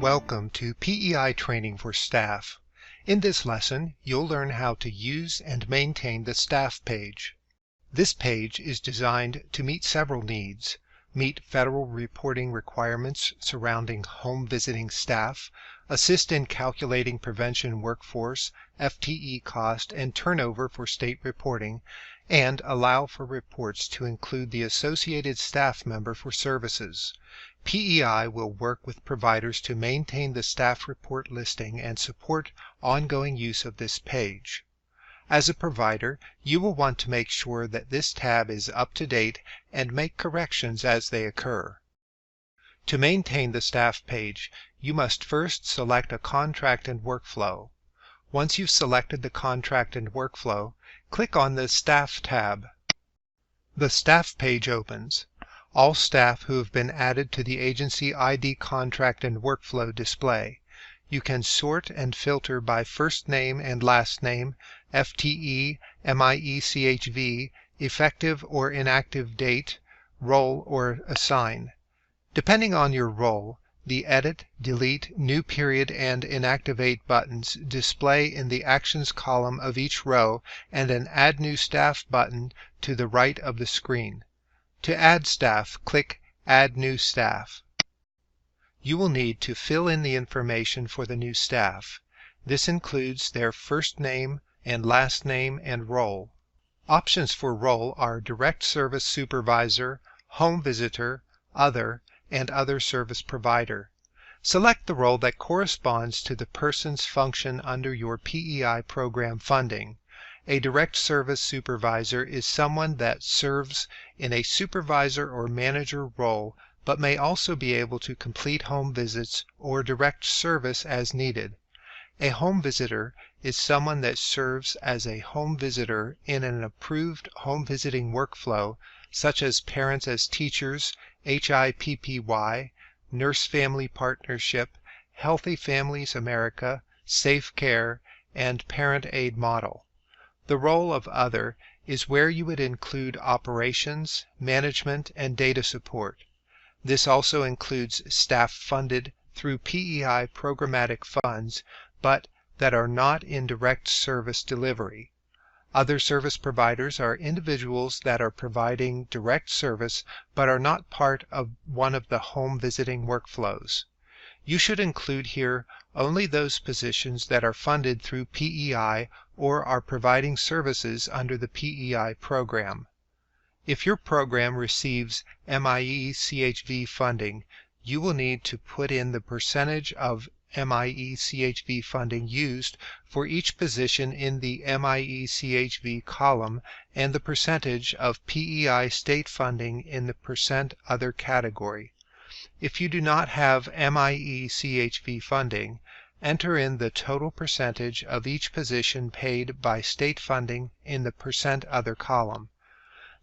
Welcome to PEI Training for Staff. In this lesson, you'll learn how to use and maintain the staff page. This page is designed to meet several needs: meet federal reporting requirements surrounding home visiting staff, assist in calculating prevention workforce, FTE cost, and turnover for state reporting, and allow for reports to include the associated staff member for services. PEI will work with providers to maintain the staff report listing and support ongoing use of this page. As a provider, you will want to make sure that this tab is up to date and make corrections as they occur. To maintain the staff page, you must first select a contract and workflow. Once you've selected the contract and workflow, click on the Staff tab. The staff page opens. All staff who have been added to the agency ID contract and workflow display. You can sort and filter by first name and last name, FTE, MEICHV, effective or inactive date, role or assign. Depending on your role, the Edit, Delete, New Period, and Inactivate buttons display in the Actions column of each row, and an Add New Staff button to the right of the screen. To add staff, click Add New Staff. You will need to fill in the information for the new staff. This includes their first name and last name and role. Options for role are Direct Service Supervisor, Home Visitor, Other, and Other Service Provider. Select the role that corresponds to the person's function under your PEI program funding. A direct service supervisor is someone that serves in a supervisor or manager role, but may also be able to complete home visits or direct service as needed. A home visitor is someone that serves as a home visitor in an approved home visiting workflow, such as Parents as Teachers, HIPPY, Nurse Family Partnership, Healthy Families America, Safe Care, and Parent Aid Model. The role of Other is where you would include operations, management, and data support. This also includes staff funded through PEI programmatic funds, but that are not in direct service delivery. Other service providers are individuals that are providing direct service but are not part of one of the home visiting workflows. You should include here only those positions that are funded through PEI or are providing services under the PEI program. If your program receives MEICHV funding, you will need to put in the percentage of MEICHV funding used for each position in the MEICHV column and the percentage of PEI state funding in the percent other category. If you do not have MEICHV funding, enter in the total percentage of each position paid by state funding in the percent other column.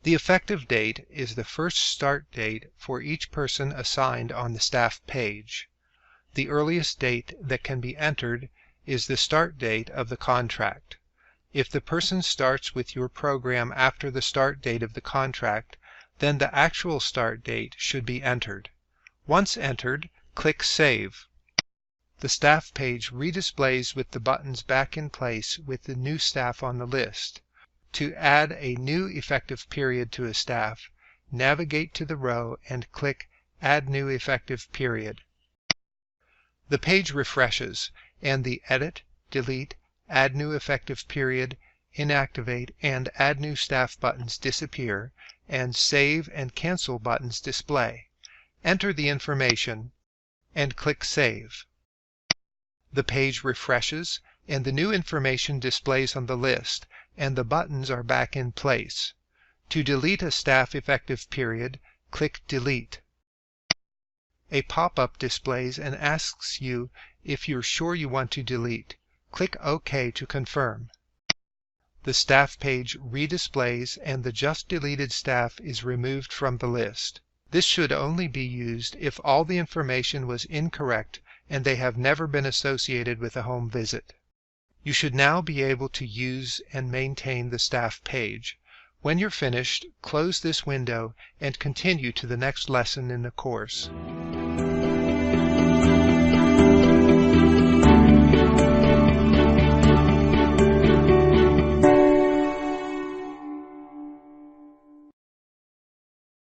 The effective date is the first start date for each person assigned on the staff page. The earliest date that can be entered is the start date of the contract. If the person starts with your program after the start date of the contract, then the actual start date should be entered. Once entered, click Save. The staff page redisplays with the buttons back in place with the new staff on the list. To add a new effective period to a staff, navigate to the row and click Add New Effective Period. The page refreshes, and the Edit, Delete, Add New Effective Period, Inactivate, and Add New Staff buttons disappear, and Save and Cancel buttons display. Enter the information and click Save. The page refreshes, and the new information displays on the list, and the buttons are back in place. To delete a staff effective period, click Delete. A pop-up displays and asks you if you're sure you want to delete. Click OK to confirm. The staff page redisplays and the just deleted staff is removed from the list. This should only be used if all the information was incorrect and they have never been associated with a home visit. You should now be able to use and maintain the staff page. When you're finished, close this window and continue to the next lesson in the course.